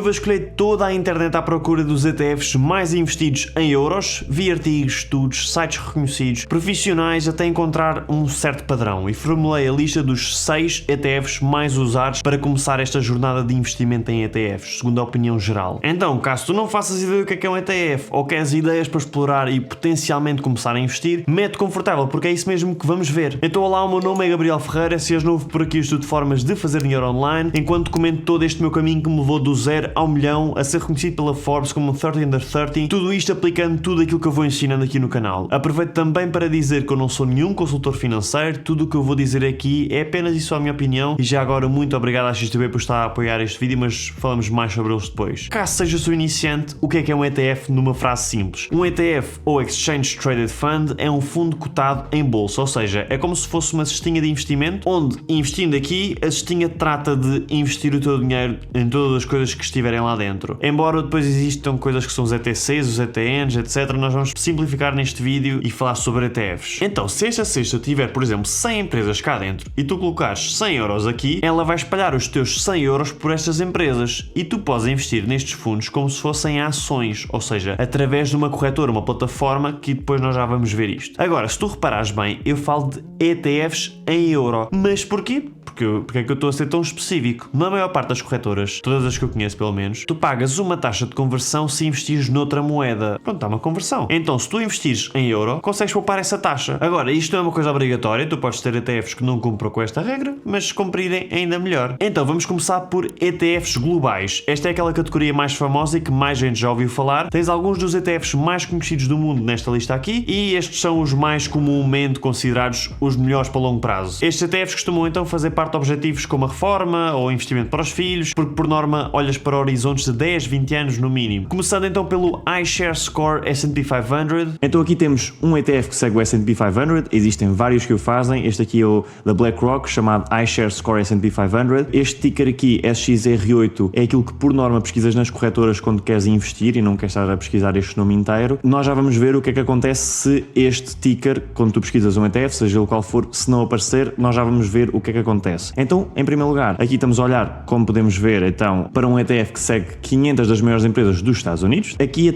Eu vasculhei toda a internet à procura dos ETFs mais investidos em euros, vi artigos, estudos, sites reconhecidos, profissionais, até encontrar um certo padrão e formulei a lista dos 6 ETFs mais usados para começar esta jornada de investimento em ETFs, segundo a opinião geral. Então, caso tu não faças ideia do que é um ETF ou queres ideias para explorar e potencialmente começar a investir, mete confortável porque é isso mesmo que vamos ver. Então olá, o meu nome é Gabriel Ferreira, se és novo por aqui eu estudo formas de fazer dinheiro online, enquanto comento todo este meu caminho que me levou do 0 ao milhão, a ser reconhecido pela Forbes como 30 under 30, tudo isto aplicando tudo aquilo que eu vou ensinando aqui no canal. Aproveito também para dizer que eu não sou nenhum consultor financeiro, tudo o que eu vou dizer aqui é apenas isso a minha opinião e já agora muito obrigado à XTB por estar a apoiar este vídeo, mas falamos mais sobre eles depois. Caso seja seu iniciante, o que é um ETF numa frase simples? Um ETF ou Exchange Traded Fund é um fundo cotado em bolsa, ou seja, é como se fosse uma cestinha de investimento, onde investindo aqui, a cestinha trata de investir o teu dinheiro em todas as coisas que estiverem lá dentro. Embora depois existam coisas que são os ETCs, os ETNs, etc, nós vamos simplificar neste vídeo e falar sobre ETFs. Então, se esta cesta tiver, por exemplo, 100 empresas cá dentro e tu colocares 100 euros aqui, ela vai espalhar os teus 100 euros por estas empresas e tu podes investir nestes fundos como se fossem ações, ou seja, através de uma corretora, uma plataforma que depois nós já vamos ver isto. Agora, se tu reparares bem, eu falo de ETFs em euro. Mas porquê? Porque é que eu estou a ser tão específico? Na maior parte das corretoras, todas as que eu conheço pelo menos, tu pagas uma taxa de conversão se investires noutra moeda. Pronto, há uma conversão. Então, se tu investires em euro, consegues poupar essa taxa. Agora, isto não é uma coisa obrigatória, tu podes ter ETFs que não cumpram com esta regra, mas se cumprirem ainda melhor. Então, vamos começar por ETFs globais. Esta é aquela categoria mais famosa e que mais gente já ouviu falar. Tens alguns dos ETFs mais conhecidos do mundo nesta lista aqui e estes são os mais comumente considerados os melhores para longo prazo. Estes ETFs costumam então fazer parte de objetivos como a reforma ou investimento para os filhos, porque por norma olhas para horizontes de 10, 20 anos no mínimo. Começando então pelo iShares Core S&P 500. Então aqui temos um ETF que segue o S&P 500, existem vários que o fazem, este aqui é o da BlackRock, chamado iShares Core S&P 500. Este ticker aqui, SXR8, é aquilo que por norma pesquisas nas corretoras quando queres investir e não queres estar a pesquisar este nome inteiro. Nós já vamos ver o que é que acontece se este ticker, quando tu pesquisas um ETF, seja ele qual for, se não aparecer, nós já vamos ver o que é que acontece. Então, em primeiro lugar, aqui estamos a olhar, como podemos ver, então, para um ETF que segue 500 das maiores empresas dos Estados Unidos. Aqui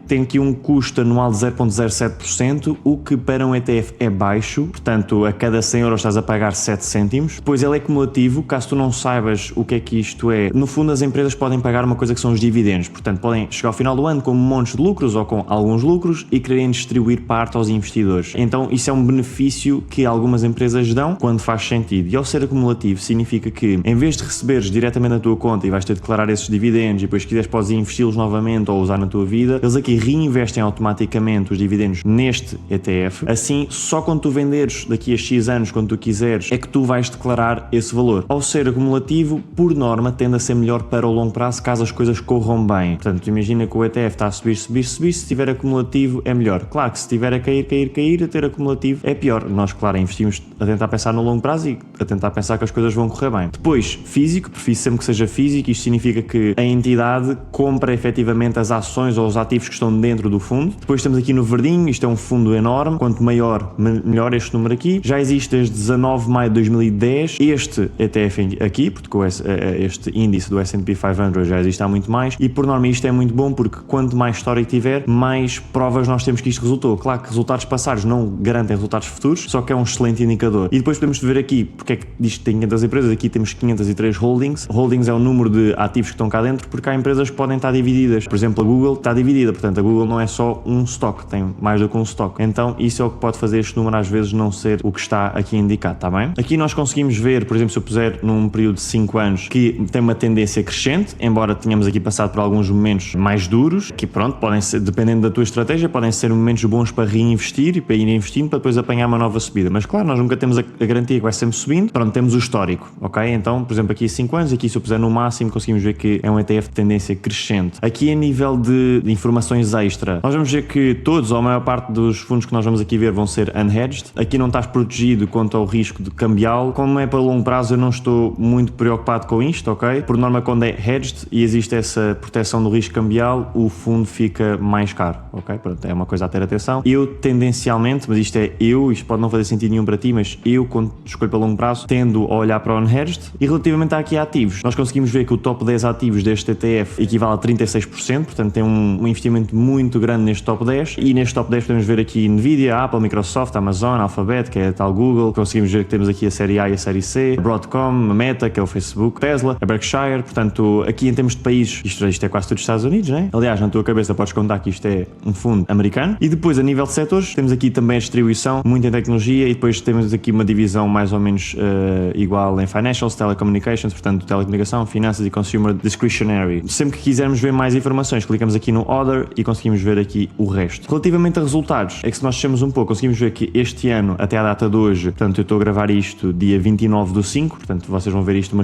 tem aqui um custo anual de 0,07%, o que para um ETF é baixo, portanto, a cada 100 euros estás a pagar 7 cêntimos. Depois ele é cumulativo, caso tu não saibas o que é que isto é, no fundo as empresas podem pagar uma coisa que são os dividendos, portanto, podem chegar ao final do ano com montes de lucros ou com alguns lucros e quererem distribuir parte aos investidores. Então, isso é um benefício que algumas empresas dão quando faz sentido. E ao ser acumulativo significa que em vez de receberes diretamente na tua conta e vais ter de declarar esses dividendos e depois se quiseres podes investi-los novamente ou usar na tua vida, eles aqui reinvestem automaticamente os dividendos neste ETF, assim só quando tu venderes daqui a X anos, quando tu quiseres, é que tu vais declarar esse valor. Ao ser acumulativo, por norma, tende a ser melhor para o longo prazo caso as coisas corram bem. Portanto, imagina que o ETF está a subir, se estiver acumulativo é melhor. Claro que se estiver a cair, a ter acumulativo é pior. Nós, claro, investimos a tentar pensar no longo prazo e a tentar pensar que as coisas vão correr bem. Depois, físico, prefiro sempre que seja físico, isto significa que a entidade compra efetivamente as ações ou os ativos que estão dentro do fundo. Depois estamos aqui no verdinho, isto é um fundo enorme, quanto maior, melhor este número aqui. Já existe desde 19 de maio de 2010 este ETF aqui, porque este índice do S&P 500 já existe há muito mais e por norma isto é muito bom porque quanto mais histórico tiver, mais provas nós temos que isto resultou. Claro que resultados passados não garantem resultados futuros, só que é um excelente indicador. E depois podemos ver aqui porque é que diz que tem 500 empresas, aqui temos 503 holdings. Holdings é o número de ativos que estão cá dentro porque há empresas que podem estar divididas. Por exemplo, a Google está dividida, portanto a Google não é só um stock, tem mais do que um stock. Então isso é o que pode fazer este número às vezes não ser o que está aqui indicado, está bem? Aqui nós conseguimos ver, por exemplo, se eu puser num período de 5 anos que tem uma tendência crescente, embora tenhamos aqui passado por alguns momentos mais duros, que pronto, podem ser, dependendo da tua estratégia, podem ser momentos bons para reinvestir e para ir investindo para depois apanhar uma nova subida. Mas claro, nós nunca temos a garantia que vai sempre subindo, pronto, temos o histórico, ok? Então, por exemplo, aqui a 5 anos, aqui se eu puser no máximo, conseguimos ver que é um ETF de tendência crescente. Aqui a nível de informações extra, nós vamos ver que todos, ou a maior parte dos fundos que nós vamos aqui ver vão ser unhedged. Aqui não estás protegido quanto ao risco de cambial. Como é para longo prazo, eu não estou muito preocupado com isto, ok? Por norma, quando é hedged e existe essa proteção do risco cambial, o fundo fica mais caro, ok? Pronto, é uma coisa a ter atenção. Eu, tendencialmente, mas isto pode não fazer sentido nenhum para ti, mas eu, quando escolho para longo prazo, tendo a olhar para o unhedged. E relativamente aqui a ativos, nós conseguimos ver que o top 10 ativos ativos deste ETF equivale a 36%, portanto tem um investimento muito grande neste top 10, e neste top 10 podemos ver aqui Nvidia, Apple, Microsoft, Amazon, Alphabet, que é a tal Google, conseguimos ver que temos aqui a série A e a série C, a Broadcom, a Meta, que é o Facebook, Tesla, a Berkshire. Portanto, aqui em termos de países, isto é quase tudo Estados Unidos, né? Aliás, na tua cabeça podes contar que isto é um fundo americano. E depois, a nível de setores, temos aqui também a distribuição, muito em tecnologia, e depois temos aqui uma divisão mais ou menos igual em financials, telecommunications, portanto, telecomunicação, finanças e consumer discretionary. Sempre que quisermos ver mais informações, clicamos aqui no Other e conseguimos ver aqui o resto. Relativamente a resultados, é que se nós descemos um pouco, conseguimos ver que este ano, até à data de hoje, portanto, eu estou a gravar isto dia 29/5, portanto, vocês vão ver isto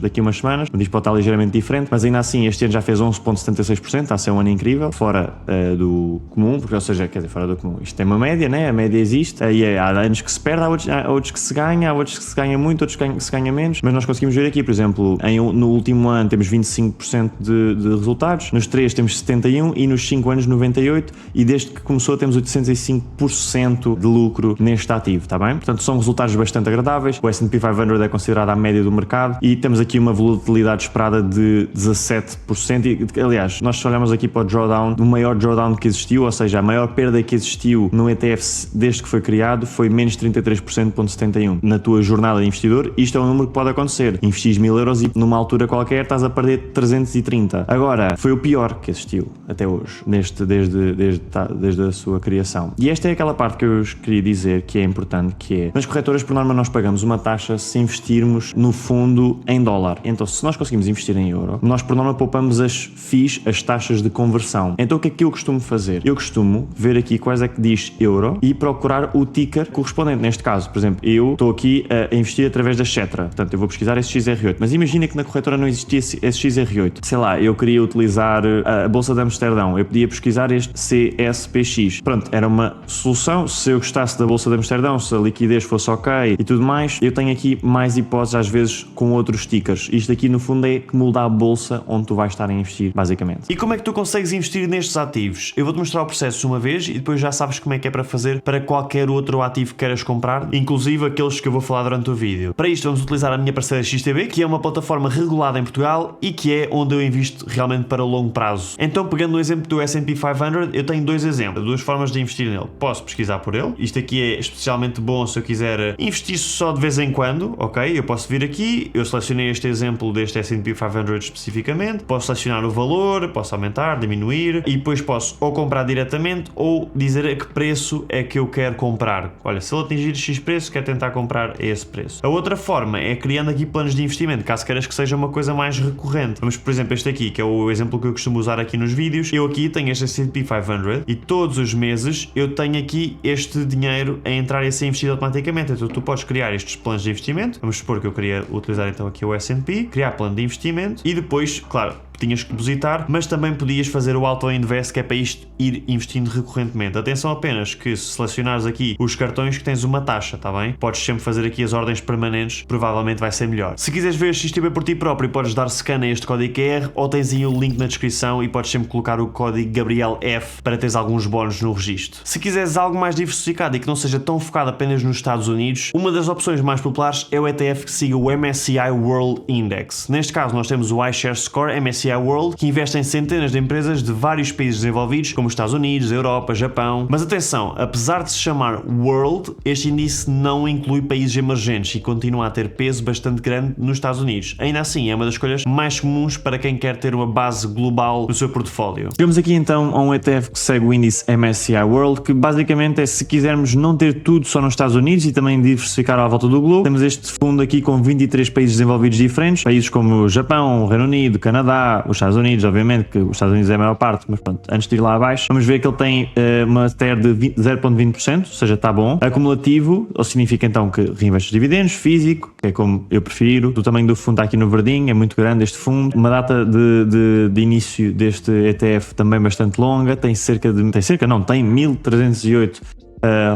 daqui umas semanas, isto pode estar ligeiramente diferente, mas ainda assim, este ano já fez 11,76%, está a ser um ano incrível, fora do comum, porque, ou seja, quer dizer, fora do comum, isto tem uma média, né? A média existe, e há anos que se perde, há outros que se ganha, há outros que se ganha muito, outros que se ganha menos, mas nós conseguimos ver aqui, por exemplo, no último ano temos 25% de resultados, nos 3 temos 71% e nos 5 anos 98%, e desde que começou temos 805% de lucro neste ativo, está bem? Portanto, são resultados bastante agradáveis. O S&P 500 é considerado a média do mercado e temos aqui uma volatilidade esperada de 17%. E, aliás, nós olhamos aqui para o drawdown, o maior drawdown que existiu, ou seja, a maior perda que existiu no ETF desde que foi criado foi menos 33,71%. Na tua jornada de investidor, isto é um número que pode acontecer. Investis 1000 euros e numa altura qualquer estás a perder 330. Agora, foi o pior que existiu até hoje, desde a sua criação. E esta é aquela parte que eu queria dizer que é importante, que é, nas corretoras, por norma, nós pagamos uma taxa se investirmos no fundo em dólar. Então, se nós conseguimos investir em euro, nós, por norma, poupamos as FIIs, as taxas de conversão. Então, o que é que eu costumo fazer? Eu costumo ver aqui quais é que diz euro e procurar o ticker correspondente. Neste caso, por exemplo, eu estou aqui a investir através da Xetra. Portanto, eu vou pesquisar SXR8. Mas imagina que na corretora não existia SXR8. Sei lá, eu queria utilizar a Bolsa de Amsterdão. Eu podia pesquisar este CSPX. Pronto, era uma solução. Se eu gostasse da Bolsa de Amsterdão, se a liquidez fosse ok e tudo mais, eu tenho aqui mais hipóteses às vezes com outros stickers. Isto aqui no fundo é que muda a bolsa onde tu vais estar a investir, basicamente. E como é que tu consegues investir nestes ativos? Eu vou-te mostrar o processo uma vez e depois já sabes como é que é para fazer para qualquer outro ativo que queiras comprar, inclusive aqueles que eu vou falar durante o vídeo. Para isto vamos utilizar a minha parceira XTB, que é uma plataforma regulada em Portugal e que é onde eu invisto realmente para longo prazo. Então, pegando no exemplo do S&P 500, eu tenho dois exemplos, duas formas de investir nele. Posso pesquisar por ele. Isto aqui é especialmente bom se eu quiser investir só de vez em quando, ok? Eu posso vir aqui, eu selecionei este exemplo deste S&P 500 especificamente, posso selecionar o valor, posso aumentar, diminuir e depois posso ou comprar diretamente ou dizer a que preço é que eu quero comprar. Olha, se ele atingir X preço, quero tentar comprar a esse preço. A outra forma é criando aqui planos de investimento, caso queiras que seja uma coisa mais recorrente. Vamos, por exemplo, este aqui, que é o exemplo que eu costumo usar aqui nos vídeos. Eu aqui tenho este S&P 500 e todos os meses eu tenho aqui este dinheiro a entrar e a ser investido automaticamente. Então tu podes criar estes planos de investimento. Vamos supor que eu queria utilizar então aqui o S&P, criar plano de investimento e depois, claro, tinhas que depositar, mas também podias fazer o auto-invest, que é para isto ir investindo recorrentemente. Atenção apenas que se selecionares aqui os cartões que tens uma taxa, tá bem? Podes sempre fazer aqui as ordens permanentes, provavelmente vai ser melhor. Se quiseres ver a XTB por ti próprio, podes dar scan a este código QR ou tens aí o link na descrição e podes sempre colocar o código GabrielF para teres alguns bónus no registro. Se quiseres algo mais diversificado e que não seja tão focado apenas nos Estados Unidos, uma das opções mais populares é o ETF que siga o MSCI World Index. Neste caso nós temos o iShares Score MSCI World, que investe em centenas de empresas de vários países desenvolvidos, como os Estados Unidos, Europa, Japão. Mas atenção, apesar de se chamar World, este índice não inclui países emergentes e continua a ter peso bastante grande nos Estados Unidos. Ainda assim, é uma das escolhas mais comuns para quem quer ter uma base global no seu portfólio. Chegamos aqui então a um ETF que segue o índice MSCI World, que basicamente é, se quisermos não ter tudo só nos Estados Unidos e também diversificar à volta do globo, temos este fundo aqui com 23 países desenvolvidos diferentes, países como o Japão, o Reino Unido, o Canadá, os Estados Unidos, obviamente, que os Estados Unidos é a maior parte, mas pronto, antes de ir lá abaixo, vamos ver que ele tem uma TER de 0,20%, ou seja, está bom. Acumulativo, ou significa então que reinveste os dividendos, físico, que é como eu prefiro. O tamanho do fundo está aqui no verdinho, é muito grande este fundo. Uma data de início deste ETF também bastante longa, tem 1.308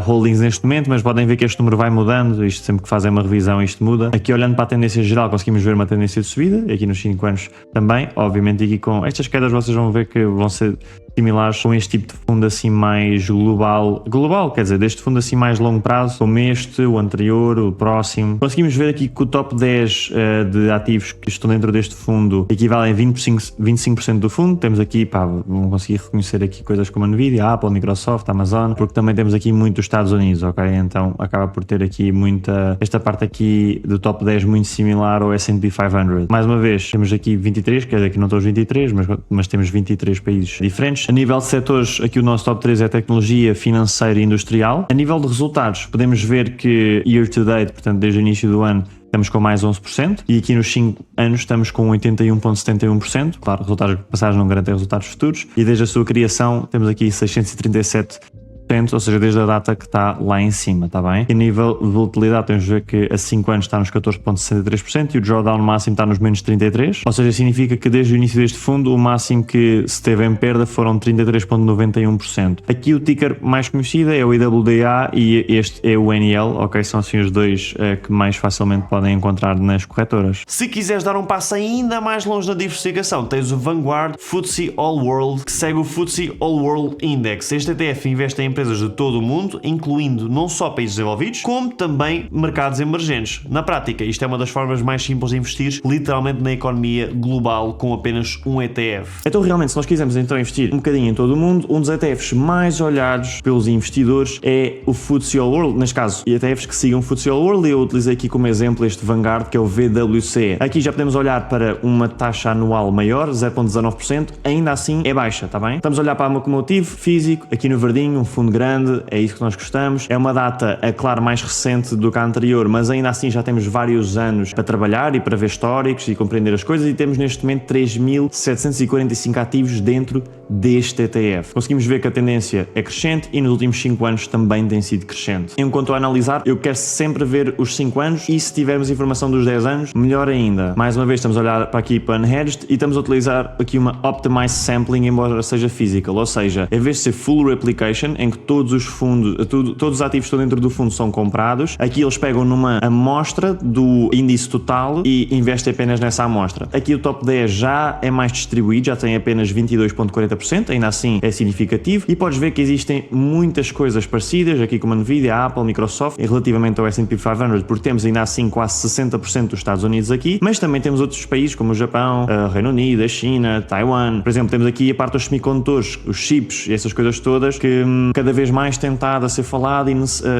holdings neste momento, mas podem ver que este número vai mudando, isto sempre que fazem uma revisão isto muda. Aqui olhando para a tendência geral conseguimos ver uma tendência de subida, aqui nos 5 anos também, obviamente aqui com estas quedas vocês vão ver que vão ser similares com este tipo de fundo assim mais global, quer dizer, deste fundo assim mais longo prazo, como este, o anterior, o próximo. Conseguimos ver aqui que o top 10 de ativos que estão dentro deste fundo equivalem a 25% do fundo. Temos aqui, vão conseguir reconhecer aqui coisas como a Nvidia, a Apple, Microsoft, a Amazon, porque também temos aqui muito os Estados Unidos, ok? Então acaba por ter aqui esta parte aqui do top 10 muito similar ao S&P 500. Mais uma vez, temos aqui 23, quer dizer que não estão os 23, mas temos 23 países diferentes. A nível de setores, aqui o nosso top 3 é tecnologia, financeira e industrial. A nível de resultados, podemos ver que year to date, portanto desde o início do ano, estamos com mais 11% e aqui nos 5 anos estamos com 81,71%. Claro, resultados passados não garantem resultados futuros. E desde a sua criação temos aqui 637%, ou seja, desde a data que está lá em cima, está bem? E a nível de volatilidade, temos de ver que a 5 anos está nos 14,63% e o drawdown máximo está nos menos 33%, ou seja, significa que desde o início deste fundo o máximo que se teve em perda foram 33,91%. Aqui o ticker mais conhecido é o IWDA e este é o NL, ok? São assim os dois que mais facilmente podem encontrar nas corretoras. Se quiseres dar um passo ainda mais longe na diversificação, tens o Vanguard FTSE All World, que segue o FTSE All World Index. Este ETF investe em empresas de todo o mundo, incluindo não só países desenvolvidos, como também mercados emergentes. Na prática, isto é uma das formas mais simples de investir literalmente na economia global com apenas um ETF. Então realmente, se nós quisermos então investir um bocadinho em todo o mundo, um dos ETFs mais olhados pelos investidores é o FTSE All World, neste caso, ETFs que sigam o FTSE All World, e eu utilizei aqui como exemplo este Vanguard, que é o VWC. Aqui já podemos olhar para uma taxa anual maior, 0,19%, ainda assim é baixa, está bem? Estamos a olhar para um acumulativo físico, aqui no verdinho, um fundo grande, é isso que nós gostamos. É uma data, é claro, mais recente do que a anterior, mas ainda assim já temos vários anos para trabalhar e para ver históricos e compreender as coisas, e temos neste momento 3.745 ativos dentro deste ETF. Conseguimos ver que a tendência é crescente e nos últimos 5 anos também tem sido crescente. Enquanto a analisar, eu quero sempre ver os 5 anos e se tivermos informação dos 10 anos, melhor ainda. Mais uma vez estamos a olhar para aqui para Unhedged e estamos a utilizar aqui uma Optimized Sampling, embora seja physical, ou seja, em vez de ser Full Replication, em que todos os fundos, todos os ativos que estão dentro do fundo são comprados, aqui eles pegam numa amostra do índice total e investem apenas nessa amostra. Aqui o top 10 já é mais distribuído, já tem apenas 22,40%, ainda assim é significativo, e podes ver que existem muitas coisas parecidas, aqui como a Nvidia, a Apple, Microsoft, relativamente ao S&P 500, porque temos ainda assim quase 60% dos Estados Unidos aqui, mas também temos outros países como o Japão, o Reino Unido, a China, Taiwan. Por exemplo, temos aqui a parte dos semicondutores, os chips e essas coisas todas que cada vez mais tentado a ser falado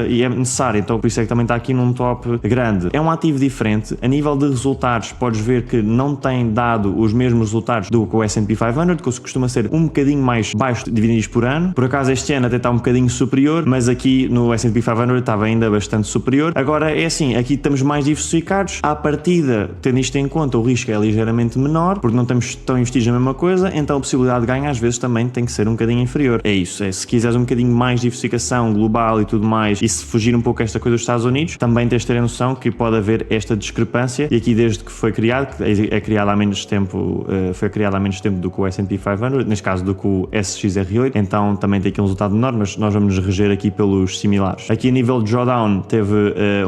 e é necessário, então por isso é que também está aqui num top grande. É um ativo diferente, a nível de resultados podes ver que não tem dado os mesmos resultados do que o S&P 500, que costuma ser um bocadinho mais baixo dividendos por ano. Por acaso este ano até está um bocadinho superior, mas aqui no S&P 500 estava ainda bastante superior. Agora é assim, aqui estamos mais diversificados, à partida, tendo isto em conta, o risco é ligeiramente menor, porque não estamos tão investidos na mesma coisa, então a possibilidade de ganhar às vezes também tem que ser um bocadinho inferior. É isso, se quiseres um bocadinho mais diversificação global e tudo mais, e se fugir um pouco esta coisa dos Estados Unidos, também tens de ter a noção que pode haver esta discrepância, e aqui desde que foi criado, que é criado há menos tempo, foi criado há menos tempo do que o S&P 500, neste caso do que o SXR8, então também tem aqui um resultado menor, mas nós vamos nos reger aqui pelos similares. Aqui a nível de drawdown, teve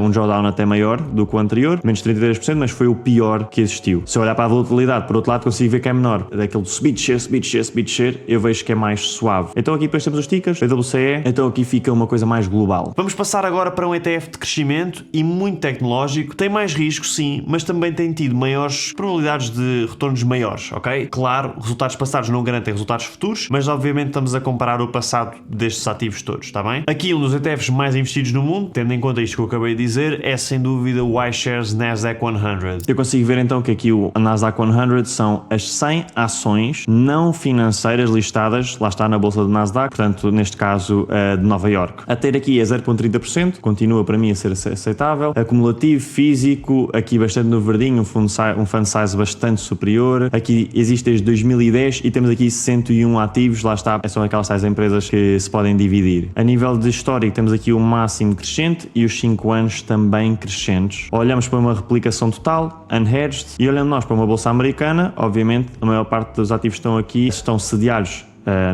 um drawdown até maior do que o anterior, menos 33%, mas foi o pior que existiu. Se eu olhar para a volatilidade, por outro lado, consigo ver que é menor. Daquele de subir, descer, eu vejo que é mais suave. Então aqui depois temos os tickers, WCE, então aqui fica uma coisa mais global. Vamos passar agora para um ETF de crescimento e muito tecnológico. Tem mais risco, sim, mas também tem tido maiores probabilidades de retornos maiores, ok? Claro, resultados passados não garantem resultados futuros, mas obviamente estamos a comparar o passado destes ativos todos, está bem? Aqui um dos ETFs mais investidos no mundo, tendo em conta isto que eu acabei de dizer, é sem dúvida o iShares Nasdaq 100. Eu consigo ver então que aqui o Nasdaq 100 são as 100 ações não financeiras listadas, lá está na bolsa de Nasdaq, portanto neste caso de Nova York. A ter aqui é 0,30%, continua para mim a ser aceitável. Acumulativo, físico, aqui bastante no verdinho, um fund size bastante superior. Aqui existe desde 2010 e temos aqui 101 ativos, lá está, são aquelas tais empresas que se podem dividir. A nível de histórico temos aqui o máximo crescente e os 5 anos também crescentes. Olhamos para uma replicação total, unhedged, e olhando nós para uma bolsa americana, obviamente a maior parte dos ativos que estão aqui estão sediados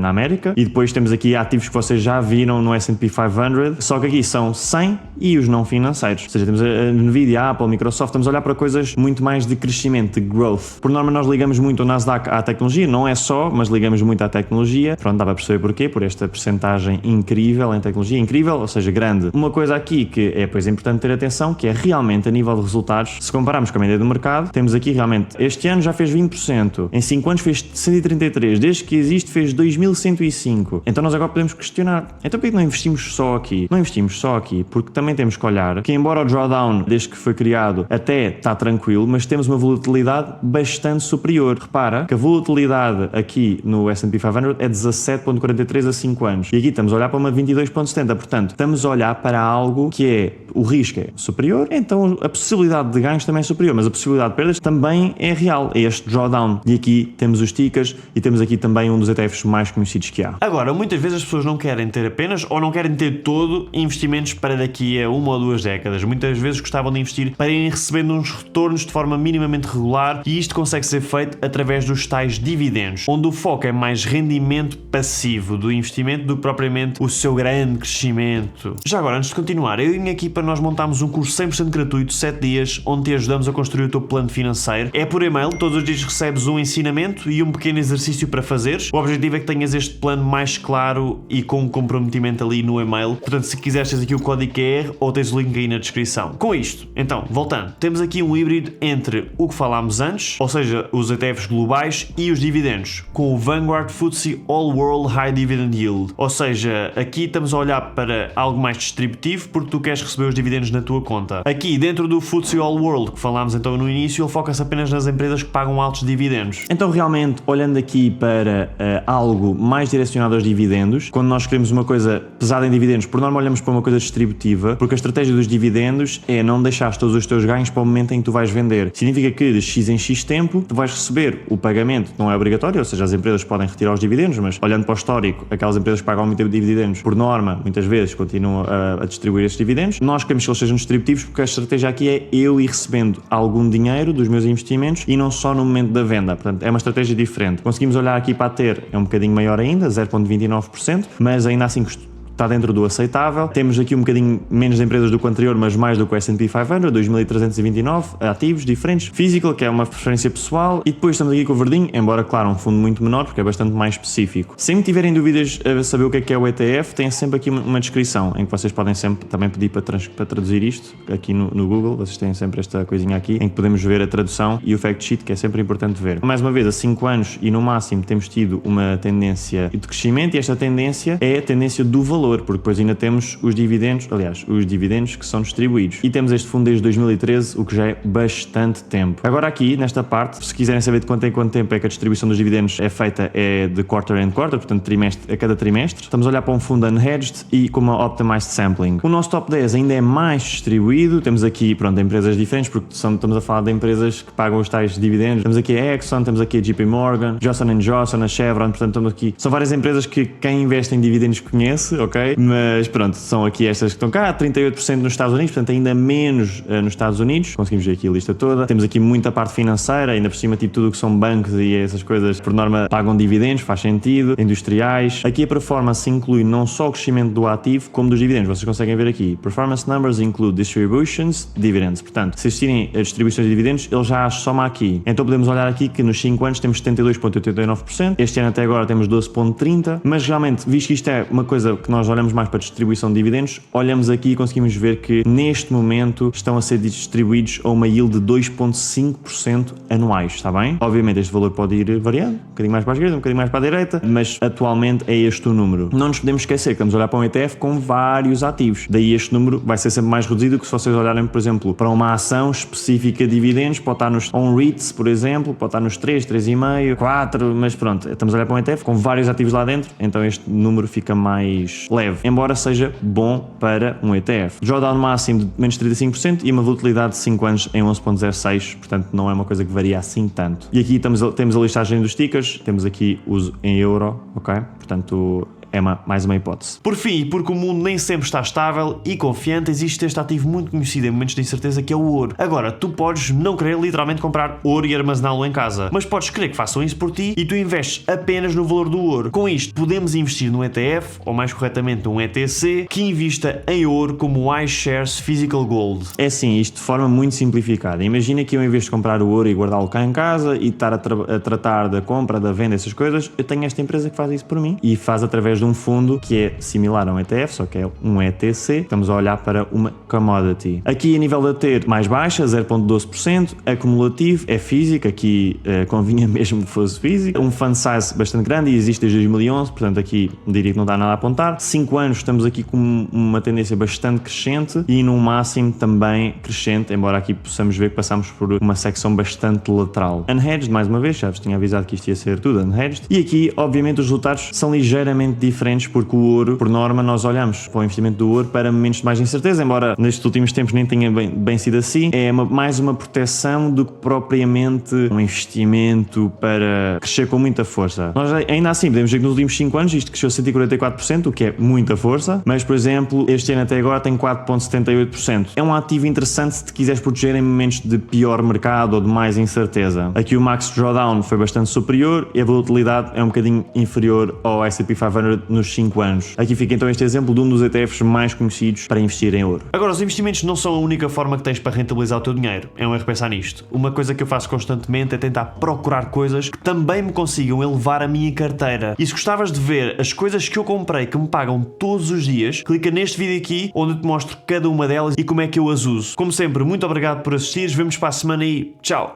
na América, e depois temos aqui ativos que vocês já viram no S&P 500, só que aqui são 100 e os não financeiros, ou seja, temos a Nvidia, a Apple, Microsoft, estamos a olhar para coisas muito mais de crescimento, de growth. Por norma nós ligamos muito o Nasdaq à tecnologia, não é só, mas ligamos muito à tecnologia, pronto, dá para perceber porquê, por esta percentagem incrível em tecnologia, incrível, ou seja, grande. Uma coisa aqui que é, pois, importante ter atenção, que é realmente a nível de resultados, se compararmos com a média do mercado, temos aqui realmente, este ano já fez 20%, em 5 anos fez 133%, desde que existe fez 2105%. Então nós agora podemos questionar, então por que não investimos só aqui? Não investimos só aqui, porque também temos que olhar que embora o drawdown, desde que foi criado, até está tranquilo, mas temos uma volatilidade bastante superior. Repara que a volatilidade aqui no S&P 500 é 17.43 a 5 anos. E aqui estamos a olhar para uma 22.70. Portanto, estamos a olhar para algo que é, o risco é superior, então a possibilidade de ganhos também é superior, mas a possibilidade de perdas também é real, é este drawdown. E aqui temos os tickers e temos aqui também um dos ETFs mais conhecidos que há. Agora, muitas vezes as pessoas não querem ter apenas, ou não querem ter todo, investimentos para daqui a 1 ou 2 décadas. Muitas vezes gostavam de investir para irem recebendo uns retornos de forma minimamente regular, e isto consegue ser feito através dos tais dividendos, onde o foco é mais rendimento passivo do investimento do que propriamente o seu grande crescimento. Já agora, antes de continuar, eu vim aqui para nós montarmos um curso 100% gratuito, 7 dias, onde te ajudamos a construir o teu plano financeiro. É por e-mail, todos os dias recebes um ensinamento e um pequeno exercício para fazeres. O objetivo é que tenhas este plano mais claro e com um comprometimento ali no e-mail. Portanto, se quiseres, tens aqui o código QR ou tens o link aí na descrição. Com isto, então, voltando, temos aqui um híbrido entre o que falámos antes, ou seja, os ETFs globais e os dividendos, com o Vanguard FTSE All World High Dividend Yield. Ou seja, aqui estamos a olhar para algo mais distributivo porque tu queres receber os dividendos na tua conta. Aqui, dentro do FTSE All World, que falámos então no início, ele foca-se apenas nas empresas que pagam altos dividendos. Então, realmente, olhando aqui para algo mais direcionado aos dividendos, quando nós queremos uma coisa pesada em dividendos, por norma olhamos para uma coisa distributiva, porque a estratégia dos dividendos é não deixar todos os teus ganhos para o momento em que tu vais vender. Significa que de X em X tempo, tu vais receber o pagamento, não é obrigatório, ou seja, as empresas podem retirar os dividendos, mas olhando para o histórico, aquelas empresas que pagam muito dividendos, por norma, muitas vezes continuam a distribuir esses dividendos. Nós queremos que eles sejam distributivos, porque a estratégia aqui é eu ir recebendo algum dinheiro dos meus investimentos e não só no momento da venda. Portanto, é uma estratégia diferente. Conseguimos olhar aqui para a TER, é um bocadinho maior ainda, 0,29%, mas ainda assim está dentro do aceitável. Temos aqui um bocadinho menos empresas do que o anterior, mas mais do que o S&P 500, 2.329 ativos diferentes. Physical, que é uma preferência pessoal, e depois estamos aqui com o verdinho, embora, claro, um fundo muito menor, porque é bastante mais específico. Se me tiverem dúvidas a saber o que é o ETF, tem sempre aqui uma descrição, em que vocês podem sempre também pedir para traduzir isto, aqui no Google, vocês têm sempre esta coisinha aqui, em que podemos ver a tradução e o fact sheet, que é sempre importante ver. Mais uma vez, há 5 anos e no máximo temos tido uma tendência de crescimento, e esta tendência é a tendência do valor, porque depois ainda temos os dividendos, aliás, os dividendos que são distribuídos. E temos este fundo desde 2013, o que já é bastante tempo. Agora aqui, nesta parte, se quiserem saber de quanto em quanto tempo é que a distribuição dos dividendos é feita, é de quarter and quarter, portanto trimestre a cada trimestre. Estamos a olhar para um fundo unhedged e com uma optimized sampling. O nosso top 10 ainda é mais distribuído. Temos aqui, pronto, empresas diferentes, porque estamos a falar de empresas que pagam os tais dividendos. Temos aqui a Exxon, temos aqui a JP Morgan, Johnson & Johnson, a Chevron, portanto estamos aqui. São várias empresas que quem investe em dividendos conhece, ok? Mas pronto, são aqui estas que estão cá, 38% nos Estados Unidos, portanto ainda menos nos Estados Unidos. Conseguimos ver aqui a lista toda. Temos aqui muita parte financeira, ainda por cima tipo tudo o que são bancos e essas coisas, por norma pagam dividendos, faz sentido. Industriais. Aqui a performance inclui não só o crescimento do ativo, como dos dividendos. Vocês conseguem ver aqui. Performance numbers include distributions, dividends. Portanto, se existirem as distribuições de dividendos, ele já as soma aqui. Então podemos olhar aqui que nos 5 anos temos 72,89%. Este ano até agora temos 12,30%. Mas realmente, visto que isto é uma coisa que nós olhamos mais para distribuição de dividendos, olhamos aqui e conseguimos ver que neste momento estão a ser distribuídos a uma yield de 2,5% anuais, está bem? Obviamente este valor pode ir variando, um bocadinho mais para a esquerda, um bocadinho mais para a direita, mas atualmente é este o número. Não nos podemos esquecer que estamos a olhar para um ETF com vários ativos, daí este número vai ser sempre mais reduzido que se vocês olharem, por exemplo, para uma ação específica de dividendos, pode estar nos REITs, por exemplo, pode estar nos 3, 3,5, 4, mas pronto, estamos a olhar para um ETF com vários ativos lá dentro, então este número fica mais leve, embora seja bom para um ETF. Drawdown máximo de menos 35% e uma volatilidade de 5 anos em 11,06%, portanto não é uma coisa que varia assim tanto. E aqui temos a listagem dos tickers, temos aqui uso em euro, ok? Portanto é mais uma hipótese. Por fim, porque o mundo nem sempre está estável e confiante, existe este ativo muito conhecido em momentos de incerteza que é o ouro. Agora, tu podes não querer literalmente comprar ouro e armazená-lo em casa, mas podes querer que façam isso por ti e tu investes apenas no valor do ouro. Com isto, podemos investir num ETF, ou mais corretamente um ETC, que invista em ouro como o iShares Physical Gold. É assim, isto de forma muito simplificada. Imagina que eu, em vez de comprar o ouro e guardá-lo cá em casa e estar a tratar da compra, da venda, essas coisas, eu tenho esta empresa que faz isso por mim e faz através de um fundo que é similar a um ETF, só que é um ETC. Estamos a olhar para uma commodity. Aqui a nível da TER mais baixa, 0,12%, acumulativo, é físico, aqui convinha mesmo que fosse físico, um fund size bastante grande e existe desde 2011, portanto aqui diria que não dá nada a apontar. 5 anos estamos aqui com uma tendência bastante crescente e num máximo também crescente, embora aqui possamos ver que passamos por uma secção bastante lateral. Unhedged, mais uma vez, já vos tinha avisado que isto ia ser tudo unhedged. E aqui, obviamente, os resultados são ligeiramente diferentes porque o ouro, por norma, nós olhamos para o investimento do ouro para momentos de mais incerteza, embora nestes últimos tempos nem tenha bem sido assim. É mais uma proteção do que propriamente um investimento para crescer com muita força. Nós ainda assim podemos ver que nos últimos 5 anos isto cresceu 144%, o que é muita força, mas, por exemplo, este ano até agora tem 4,78%. É um ativo interessante se te quiseres proteger em momentos de pior mercado ou de mais incerteza. Aqui o Max Drawdown foi bastante superior e a volatilidade é um bocadinho inferior ao S&P 500 nos 5 anos. Aqui fica então este exemplo de um dos ETFs mais conhecidos para investir em ouro. Agora, os investimentos não são a única forma que tens para rentabilizar o teu dinheiro. É um erro pensar nisto. Uma coisa que eu faço constantemente é tentar procurar coisas que também me consigam elevar a minha carteira. E se gostavas de ver as coisas que eu comprei que me pagam todos os dias, clica neste vídeo aqui onde eu te mostro cada uma delas e como é que eu as uso. Como sempre, muito obrigado por assistires, vemos para a semana e tchau!